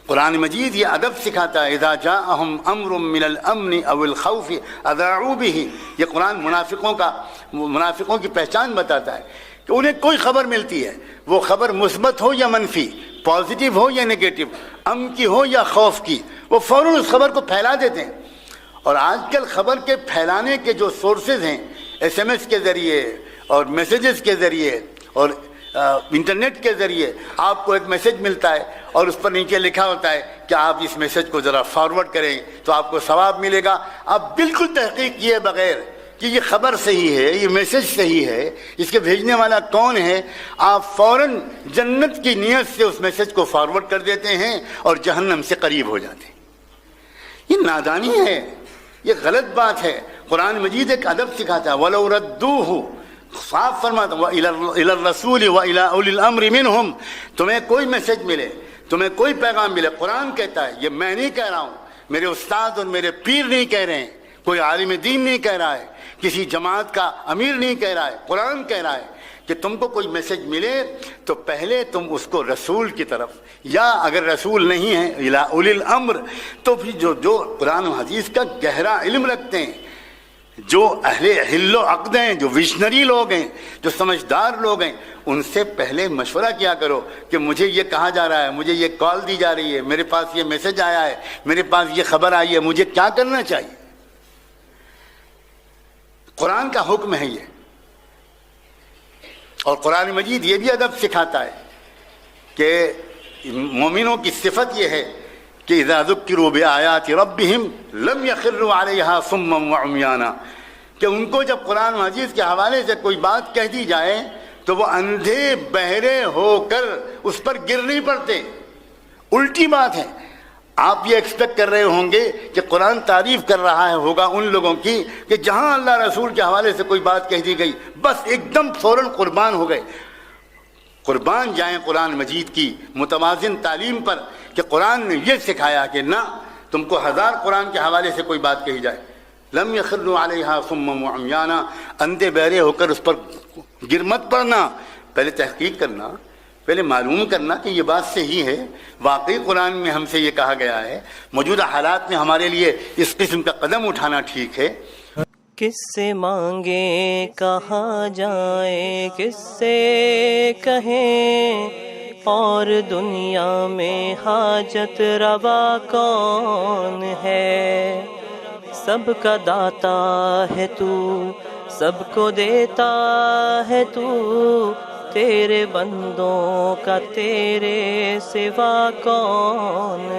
قرآن مجید یہ ادب سکھاتا ہے، اذا جاءہم امر من الامن او الخوف اذاعوا به، یہ قرآن منافقوں کی پہچان بتاتا ہے کہ انہیں کوئی خبر ملتی ہے، وہ خبر مثبت ہو یا منفی، پازیٹیو ہو یا نیگیٹو، امن کی ہو یا خوف کی، وہ فوراً اس خبر کو پھیلا دیتے ہیں۔ اور آج کل خبر کے پھیلانے کے جو سورسز ہیں، ایس ایم ایس کے ذریعے اور میسیجز کے ذریعے اور انٹرنیٹ کے ذریعے، آپ کو ایک میسیج ملتا ہے اور اس پر نیچے لکھا ہوتا ہے کہ آپ اس میسیج کو ذرا فارورڈ کریں تو آپ کو ثواب ملے گا۔ آپ بالکل تحقیق کیے بغیر کہ یہ خبر صحیح ہے، یہ میسیج صحیح ہے، اس کے بھیجنے والا کون ہے، آپ فوراً جنت کی نیت سے اس میسیج کو فارورڈ کر دیتے ہیں اور جہنم سے قریب ہو جاتے ہیں۔ یہ نادانی ہے، یہ غلط بات ہے۔ قرآن مجید ایک ادب سکھاتا ہے، وَلَوْ رَدُّوهُ، صاف فرماتا وَإِلَى الرَّسُولِ وَإِلَى أُولِي الْأَمْرِ مِنْهُمْ، تمہیں کوئی میسیج ملے، تمہیں کوئی پیغام ملے، قرآن کہتا ہے، یہ میں نہیں کہہ رہا ہوں، میرے استاد اور میرے پیر نہیں کہہ رہے ہیں، کوئی عالم دین نہیں کہہ رہا ہے، کسی جماعت کا امیر نہیں کہہ رہا ہے، قرآن کہہ رہا ہے کہ تم کو کوئی میسیج ملے تو پہلے تم اس کو رسول کی طرف، یا اگر رسول نہیں ہے الی اولی الامر، تو پھر جو قرآن و حدیث کا گہرا علم رکھتے ہیں، جو اہل حل و عقد ہیں، جو ویژنری لوگ ہیں، جو سمجھدار لوگ ہیں، ان سے پہلے مشورہ کیا کرو کہ مجھے یہ کہا جا رہا ہے، مجھے یہ کال دی جا رہی ہے، میرے پاس یہ میسیج آیا ہے، میرے پاس یہ خبر آئی ہے، مجھے کیا کرنا چاہیے۔ قرآن کا حکم ہے یہ، اور قرآن مجید یہ بھی ادب سکھاتا ہے کہ مومنوں کی صفت یہ ہے کہ اذا ذکروا بآیات ربہم لم یخروا علیہا صما وعمیانا، کہ ان کو جب قرآن مجید کے حوالے سے کوئی بات کہہ دی جائے تو وہ اندھے بہرے ہو کر اس پر گر نہیں پڑتے۔ الٹی بات ہے، آپ یہ ایکسپیکٹ کر رہے ہوں گے کہ قرآن تعریف کر رہا ہے ہوگا ان لوگوں کی کہ جہاں اللہ رسول کے حوالے سے کوئی بات کہہ دی گئی بس ایک دم فوراً قربان ہو گئے۔ قربان جائیں قرآن مجید کی متوازن تعلیم پر کہ قرآن نے یہ سکھایا کہ نہ، تم کو ہزار قرآن کے حوالے سے کوئی بات کہی جائے، لم یخروا علیہا صما وعمیانا، اندھے بہرے ہو کر اس پر گر مت پڑنا، پہلے تحقیق کرنا، پہلے معلوم کرنا کہ یہ بات صحیح ہے، واقعی قرآن میں ہم سے یہ کہا گیا ہے، موجودہ حالات میں ہمارے لیے اس قسم کا قدم اٹھانا ٹھیک ہے۔ کس سے مانگیں کہاں جائیں، کس سے کہیں، اور دنیا میں حاجت روا کون ہے، سب کا داتا ہے تو، سب کو دیتا ہے تو، تیرے بندوں کا تیرے سوا کون